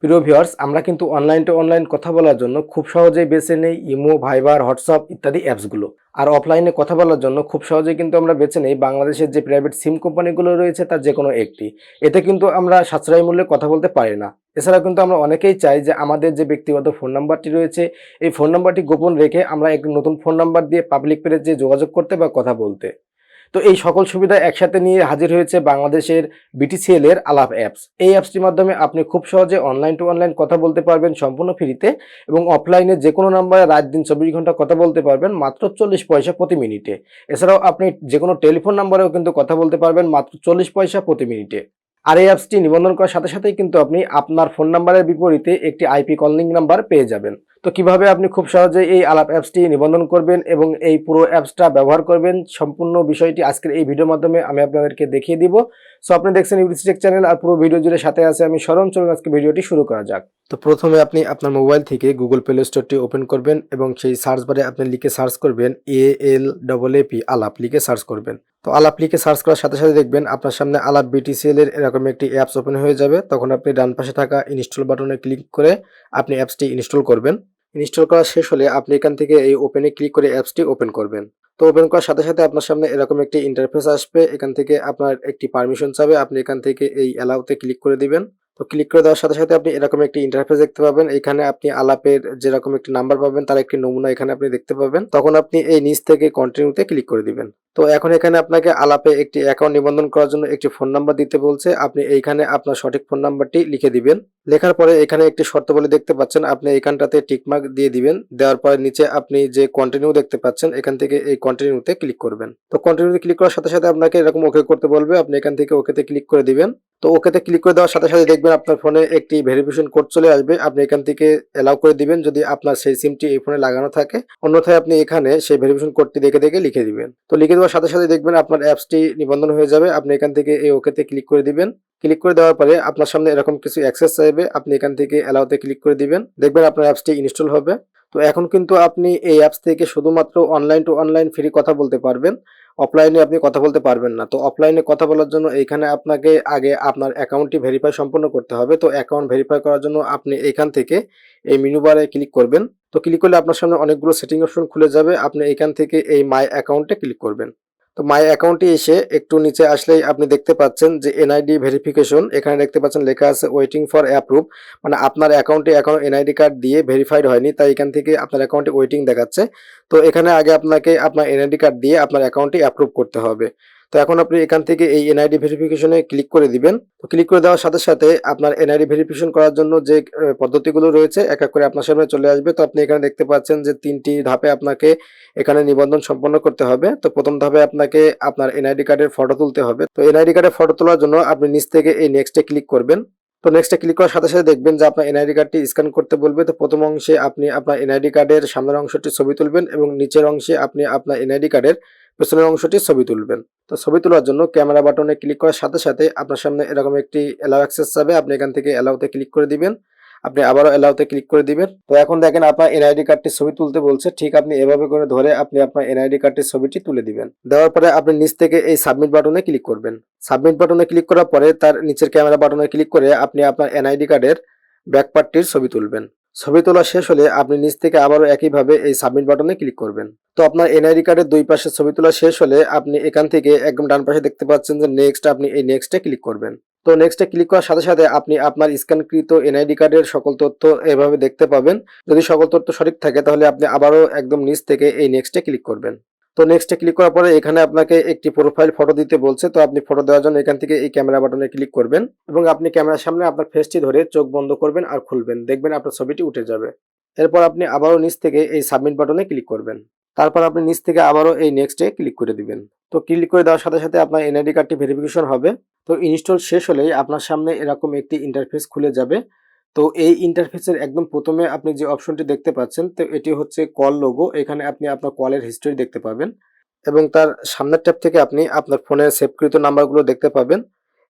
প্রিয় ভিউয়ার্স, আমরা কিন্তু অনলাইন টু অনলাইন কথা বলার জন্য খুব সহজেই বেছে নেই ইমো, ভাইবার, হোয়াটসঅ্যাপ ইত্যাদি অ্যাপসগুলো। আর অফলাইনে কথা বলার জন্য খুব সহজেই কিন্তু আমরা বেছে নেই বাংলাদেশের যে প্রাইভেট সিম কোম্পানিগুলো রয়েছে তার যে কোনো একটি। এতে কিন্তু আমরা সাশ্রয়ী মূল্যে কথা বলতে পারি না। এছাড়া কিন্তু আমরা অনেকেই চাই যে আমাদের যে ব্যক্তিগত ফোন নাম্বারটি রয়েছে এই ফোন নাম্বারটি গোপন রেখে আমরা একটি নতুন ফোন নাম্বার দিয়ে পাবলিক প্লেসে যোগাযোগ করতে বা কথা বলতে। তো এই সকল সুবিধা একসাথে নিয়ে হাজির হয়েছে বাংলাদেশের BTCL এর আলাপ অ্যাপস। এই অ্যাপসটির মাধ্যমে আপনি খুব সহজে অনলাইন টু অনলাইন কথা বলতে পারবেন সম্পূর্ণ ফ্রিতে, এবং অফলাইনে যে কোনো নাম্বারে রাত দিন 24 ঘন্টা কথা বলতে পারবেন মাত্র 40 পয়সা প্রতি মিনিটে। এছাড়াও আপনি যে কোনো টেলিফোন নাম্বারেও কিন্তু কথা বলতে পারবেন মাত্র 40 পয়সা প্রতি মিনিটে। আর এই অ্যাপসটি নিবন্ধন করার সাথে সাথেই কিন্তু আপনি আপনার ফোন নাম্বারের বিপরীতে একটি আইপি কলিং নাম্বার পেয়ে যাবেন। তো কিভাবে আপনি খুব সহজেই এই আলাপ অ্যাপসটি নিবন্ধন করবেন এবং এই পুরো অ্যাপসটা ব্যবহার করবেন সম্পূর্ণ বিষয়টি আজকের এই ভিডিওর মাধ্যমে আমি আপনাদেরকে দেখিয়ে দিব। সো আপনি দেখছেন ইউটিউব চ্যানেল, আর পুরো ভিডিও জুড়ে সাথে আছে আমি শরণ। চলুন আজকে ভিডিওটি শুরু করা যাক। তো প্রথমে আপনি আপনার মোবাইল থেকে গুগল প্লে স্টোরটি ওপেন করবেন এবং সেই সার্চ বারে আপনি লিখে সার্চ করবেন ALAAP আলাপ লিখে সার্চ করবেন। তো আলাপ লিখে সার্চ করার সাথে সাথে দেখবেন আপনার সামনে আলাপ BTCL এর এরকম একটি অ্যাপস ওপেন হয়ে যাবে। তখন আপনি ডান পাশে থাকা ইনস্টল বাটনে ক্লিক করে আপনি অ্যাপসটি ইনস্টল করবেন। ইনস্টল করা শেষ হলে আপনি এখান থেকে এই ওপেনে ক্লিক করে অ্যাপসটি ওপেন করবেন। তো ওপেন করার সাথে সাথে আপনার সামনে এরকম একটি ইন্টারফেস আসবে। এখান থেকে আপনার একটি পারমিশন চাবে, আপনি এখান থেকে এই অ্যালাউতে ক্লিক করে দিবেন। তো ক্লিক করে দেওয়ার সাথে সাথে আপনি এরকম একটি ইন্টারফেস দেখতে পাবেন। এখানে আপনি আলাপের যেরকম একটি নাম্বার পাবেন তার একটি নমুনা এখানে আপনি দেখতে পাবেন। তখন আপনি এই নিচ থেকে কন্টিনিউতে ক্লিক করে দিবেন। তো এখন এখানে আপনাকে আলাপে একটি অ্যাকাউন্ট নিবন্ধন করার জন্য একটি ফোন নাম্বার দিতে বলছে। আপনি এইখানে আপনার সঠিক ফোন নাম্বারটি লিখে দিবেন। লেখার পরে এখানে একটি শর্তাবলী দেখতে পাচ্ছেন, আপনি এখানটাতে টিকমার্ক দিয়ে দিবেন। দেওয়ার পরে নিচে আপনি যে কন্টিনিউ দেখতে পাচ্ছেন এখান থেকে এই কন্টিনিউতে ক্লিক করবেন। তো কন্টিনিউতে ক্লিক করার সাথে সাথে আপনাকে এরকম ওকে করতে বলবে, আপনি এখান থেকে ওকেতে ক্লিক করে দিবেন। তো ওকেতে ক্লিক করে দেওয়ার সাথে সাথে দেখবেন আপনার ফোনে একটি ভেরিফিকেশন কোড চলে আসবে। আপনি এখান থেকে অ্যালাউ করে দিবেন যদি আপনার সেই সিমটি এই ফোনে লাগানো থাকে। অন্যথায় আপনি এখানে সেই ভেরিফিকেশন কোডটি দেখে দেখে লিখে দিবেন। তো লিখে দেওয়ার সাথে সাথে দেখবেন আপনার অ্যাপসটি নিবন্ধন হয়ে যাবে। আপনি এখান থেকে এই ওকেতে ক্লিক করে দিবেন। ক্লিক করে দেওয়ার পরে আপনার সামনে এরকম কিছু অ্যাক্সেস চাইবে, আপনি এখান থেকে অ্যালাউতে ক্লিক করে দিবেন। দেখবেন আপনার অ্যাপসটি ইনস্টল হবে। তো এখন কিন্তু আপনি এই অ্যাপস থেকে শুধুমাত্র অনলাইন টু অনলাইন ফ্রি কথা বলতে পারবেন। অফলাইনে আপনি কথা বলতে পারবেন না। তো অফলাইনে কথা বলার জন্য এইখানে আপনাকে আগে আপনার অ্যাকাউন্টটি ভেরিফাই সম্পূর্ণ করতে হবে। তো অ্যাকাউন্ট ভেরিফাই করার জন্য আপনি এইখান থেকে এই মেনু বারে ক্লিক করবেন। তো ক্লিক করলে আপনার সামনে অনেকগুলো সেটিং অপশন খুলে যাবে। আপনি এইখান থেকে এই মাই অ্যাকাউন্টে ক্লিক করবেন। তো মাই অ্যাকাউন্টে এসে একটু নিচে আসলেই আপনি দেখতে পাচ্ছেন যে এনআইডি ভেরিফিকেশন, এখানে দেখতে পাচ্ছেন লেখা আছে ওয়েটিং ফর অ্যাপ্রুভ, মানে আপনার অ্যাকাউন্টে এখনো এনআইডি কার্ড দিয়ে ভেরিফাইড হয়নি, তাই এখান থেকে আপনার অ্যাকাউন্টে ওয়েটিং দেখাচ্ছে। তো এখানে আগে আপনাকে আপনার এনআইডি কার্ড দিয়ে আপনার অ্যাকাউন্টটি অ্যাপ্রুভ করতে হবে। তো এখন আপনি এখান থেকে এই এনআইডি ভেরিফিকেশনে ক্লিক করে দিবেন। তো ক্লিক করে দেওয়ার সাথে সাথে আপনার এনআইডি ভেরিফিকেশন করার জন্য যে পদ্ধতিগুলো রয়েছে এক এক করে আপনার সামনে চলে আসবে। তো আপনি এখানে দেখতে পাচ্ছেন যে 3টি ধাপে আপনাকে এখানে নিবন্ধন সম্পন্ন করতে হবে। তো প্রথম ধাপে আপনাকে আপনার এনআইডি কার্ডের ফটো তুলতে হবে। তো এনআইডি কার্ডের ফটো তোলার জন্য আপনি নিচ থেকে এই নেক্সটে ক্লিক করবেন। তো নেক্সটে ক্লিক করার সাথে সাথে দেখবেন যে আপনার এনআইডি কার্ডটি স্ক্যান করতে বলবে। তো প্রথম অংশে আপনি আপনার এনআইডি কার্ডের সামনের অংশটি ছবি তুলবেন এবং নিচের অংশে আপনি আপনার এনআইডি কার্ডের পেছনের অংশটি ছবি তুলবেন। তো ছবি তোলার জন্য ক্যামেরা বাটনে ক্লিক করার সাথে সাথে আপনার সামনে এরকম একটি অ্যালাউ অ্যাক্সেস যাবে, আপনি এখান থেকে অ্যালাউতে ক্লিক করে দিবেন। আপনি আবারও অ্যালাউতে ক্লিক করে দিবেন। তো এখন দেখেন আপনার এনআইডি কার্ডটি ছবি তুলতে বলছে, ঠিক আপনি এভাবে করে ধরে আপনি আপনার এনআইডি কার্ডটির ছবিটি তুলে দিবেন। দেওয়ার পরে আপনি নিচ থেকে এই সাবমিট বাটনে ক্লিক করবেন। সাবমিট বাটনে ক্লিক করার পরে তার নিচের ক্যামেরা বাটনে ক্লিক করে আপনি আপনার এনআইডি কার্ডের ব্যাক পার্টটির ছবি তুলবেন। ছবি তোলা শেষ হলে আপনি নিচ থেকে আবারও একইভাবে এই সাবমিট বাটনে ক্লিক করবেন। তো আপনার এনআইডি কার্ডের দুই পাশে ছবি তোলা শেষ হলে আপনি এখান থেকে একদম ডান পাশে দেখতে পাচ্ছেন যে নেক্সট, আপনি এই নেক্সটে ক্লিক করবেন। তো নেক্সটে ক্লিক করার সাথে সাথে আপনি আপনার স্ক্যানকৃত এনআইডি কার্ডের সকল তথ্য এভাবে দেখতে পাবেন। যদি সকল তথ্য সঠিক থাকে তাহলে আপনি আবারও একদম নিচ থেকে এই নেক্সটে ক্লিক করবেন। তো নেক্সটে ক্লিক করার পরে এখানে আপনাকে একটি প্রোফাইল ফটো দিতে বলছে। তো আপনি ফটো দেওয়ার জন্য এখান থেকে এই ক্যামেরা বাটনে ক্লিক করবেন এবং আপনি ক্যামেরার সামনে আপনার ফেসটি ধরে চোখ বন্ধ করবেন আর খুলবেন, দেখবেন আপনার ছবিটি উঠে যাবে। এরপর আপনি আবারও নিচ থেকে এই সাবমিট বাটনে ক্লিক করবেন। তারপর আপনি নিচ থেকে আবারও এই নেক্সটে ক্লিক করে দিবেন। তো ক্লিক করে দেওয়ার সাথে সাথে আপনার এনআইডি কার্ডটি ভেরিফিকেশন হবে। তো ইনস্টল শেষ হলেই আপনার সামনে এরকম একটি ইন্টারফেস খুলে যাবে। তো এই ইন্টারফেসের একদম প্রথমে আপনি যে অপশনটি দেখতে পাচ্ছেন, তো এটি হচ্ছে কল লোগো। এখানে আপনি আপনার কলের হিস্ট্রি দেখতে পাবেন এবং তার সামনের ট্যাব থেকে আপনি আপনার ফোনের সেভকৃত নাম্বারগুলো দেখতে পাবেন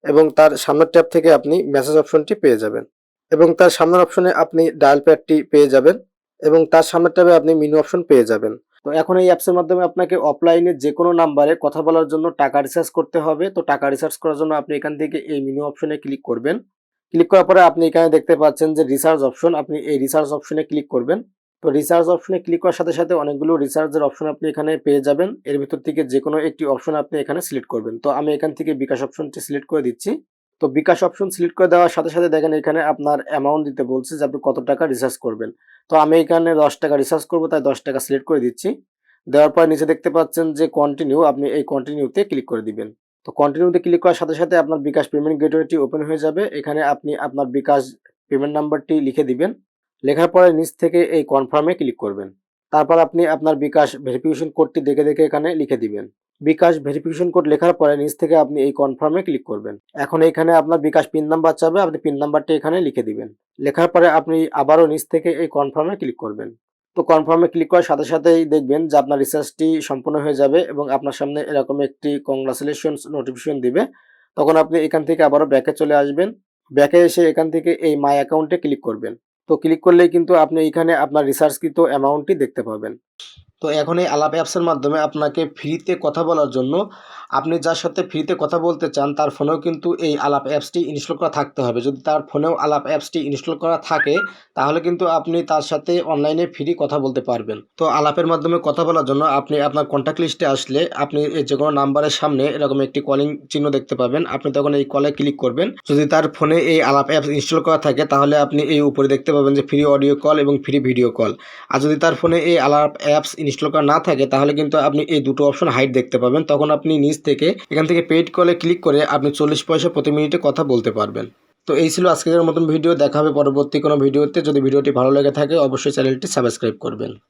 এবং তার সামনের ট্যাব থেকে আপনি মেসেজ অপশনটি পেয়ে যাবেন এবং তার সামনের অপশনে আপনি ডায়াল প্যাডটি পেয়ে যাবেন এবং তার সামনের ট্যাবে আপনি মেনু অপশন পেয়ে যাবেন। তো এখন এই অ্যাপসের মাধ্যমে আপনাকে অফলাইনে যে কোনো নাম্বারে কথা বলার জন্য টাকা রিচার্জ করতে হবে। তো টাকা রিচার্জ করার জন্য আপনি এখান থেকে এই মেনু অপশনে ক্লিক করবেন। ক্লিক করার পরে আপনি এখানে দেখতে পাচ্ছেন যে রিসার্চ অপশন, আপনি এই রিসার্চ অপশনে ক্লিক করবেন। তো রিসার্চ অপশনে ক্লিক করার সাথে সাথে অনেকগুলো রিসার্চের অপশন আপনি এখানে পেয়ে যাবেন। এর ভিতর থেকে যে কোনো একটি অপশন আপনি এখানে সিলেক্ট করবেন। তো আমি এখান থেকে বিকাশ অপশনটি সিলেক্ট করে দিচ্ছি। তো বিকাশ অপশন সিলেক্ট করে দেওয়ার সাথে সাথে দেখেন এখানে আপনার অ্যামাউন্ট দিতে বলছে যে আপনি কত টাকা রিসার্চ করবেন। তো আমি এখানে 10 টাকা রিসার্চ করব, তাই 10 টাকা সিলেক্ট করে দিচ্ছি। দেওয়ার পর নিচে দেখতে পাচ্ছেন যে কন্টিনিউ, আপনি এই কন্টিনিউতে ক্লিক করে দিবেন। তো কন্টিনিউতে ক্লিক করার সাথে সাথে আপনার বিকাশ পেমেন্ট গেটওয়েটি ওপেন হয়ে যাবে। এখানে আপনি আপনার বিকাশ পেমেন্ট নাম্বারটি লিখে দিবেন। লেখার পরে নিচ থেকে এই কনফার্মে ক্লিক করবেন। তারপর আপনি আপনার বিকাশ ভেরিফিকেশন কোডটি দেখে দেখে এখানে লিখে দিবেন। বিকাশ ভেরিফিকেশন কোড লেখার পরে নিচ থেকে আপনি এই কনফার্মে ক্লিক করবেন। এখন এখানে আপনার বিকাশ পিন নাম্বার চাবে, আপনি পিন নাম্বারটি এখানে লিখে দিবেন। লেখার পরে আপনি আবারও নিচ থেকে এই কনফার্মে ক্লিক করবেন। তো কনফার্মে ক্লিক করার সাথে সাথেই দেখবেন যে আপনার রিসার্চটি সম্পূর্ণ হয়ে যাবে এবং আপনার সামনে এরকম একটি কংগ্রাচুলেশনস নোটিফিকেশন দিবে। তখন আপনি এখান থেকে আবারও ব্যাকে চলে আসবেন। ব্যাকে এসে এখান থেকে এই মাই অ্যাকাউন্টে ক্লিক করবেন। তো ক্লিক করলেই কিন্তু আপনি এখানে আপনার রিসার্চকৃত অ্যামাউন্টটি দেখতে পাবেন। তো এখন এই আলাপ অ্যাপসের মাধ্যমে আপনাকে ফ্রিতে কথা বলার জন্য, আপনি যার সাথে ফ্রিতে কথা বলতে চান তার ফোনেও কিন্তু এই আলাপ অ্যাপসটি ইনস্টল করা থাকতে হবে। যদি তার ফোনেও আলাপ অ্যাপসটি ইনস্টল করা থাকে তাহলে কিন্তু আপনি তার সাথে অনলাইনে ফ্রি কথা বলতে পারবেন। তো আলাপের মাধ্যমে কথা বলার জন্য আপনি আপনার কন্ট্যাক্ট লিস্টে আসলে আপনি যে কোনো নাম্বারের সামনে এরকম একটি কলিং চিহ্ন দেখতে পাবেন। আপনি তখন এই কলে ক্লিক করবেন। যদি তার ফোনে এই আলাপ অ্যাপস ইনস্টল করা থাকে তাহলে আপনি এই উপরে দেখতে পাবেন যে ফ্রি অডিও কল এবং ফ্রি ভিডিও কল। আর যদি তার ফোনে এই আলাপ অ্যাপস ইনস্টল করা না থাকে তাহলে কিন্তু আপনি এই দুটো অপশন হাইড দেখতে পাবেন। তখন আপনি নিচ থেকে এখান থেকে পেইড কলে ক্লিক করে আপনি 40 পয়সা প্রতি মিনিটে কথা বলতে পারবেন। তো এই ছিল আজকের মতন ভিডিও। দেখা হবে পরবর্তী কোনো ভিডিওতে। যদি ভিডিওটি ভালো লেগে থাকে অবশ্যই চ্যানেলটি সাবস্ক্রাইব করবেন।